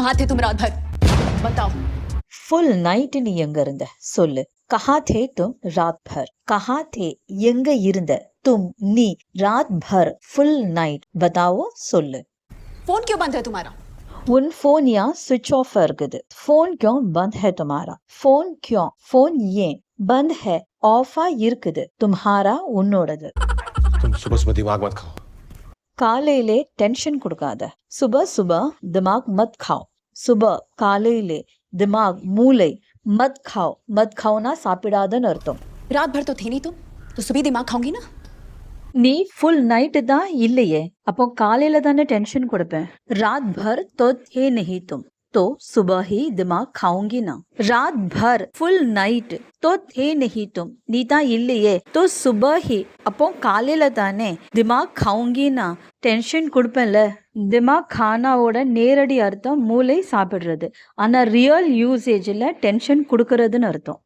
कहाँ थे तुम रात भर? बताओ। फुल नाइट நீ எங்க இருந்த சொல்லு. कहाँ थे तुम रात भर. कहाँ थे எங்க இருந்த तुम நீ रात भर फुल नाइट बताओ சொல்லு. फोन क्यों बंद है तुम्हारा? उन फोन या स्विच ऑफ இருக்குது. फोन क्यों बंद है तुम्हारा. फोन क्यों फोन ஏன் बंद है ऑफा இருக்குது. तुम्हारा உன்னோடது. तुम सुबह सुबह दिमाग मत खाओ. காலையிலே டென்ஷன் கொடுக்காத. சுப சுப திமாக் மத் खाओ. சுப காலையிலே திமாக் மூளை மத் खाओ. மத் खाओனா சாப்பிடாதன்னு அர்த்தம். रात भर तो थी नहीं तुम, तो सुबह दिमाग खाऊंगी ना. நீ ஃபுல் நைட்டு தான் இல்லையே, அப்போ காலையில தானே டென்ஷன் கொடுப்பேன். रात भर तो थे नहीं तुम, तो सुबह ही दिमाग खाऊंगी ना. रात भर फुल नाइट तो थे नहीं तुम, நீ தான் இல்லையே, तो सुबह ही அப்போ காலையில தானே दिमाग खाऊंगी ना டென்ஷன் கொடுப்பேன்ல. திமாக் கானாவோட நேரடி அர்த்தம் மூளை சாப்பிடுறது, ஆனா ரியல் யூசேஜில் டென்ஷன் கொடுக்கறதுன்னு அர்த்தம்.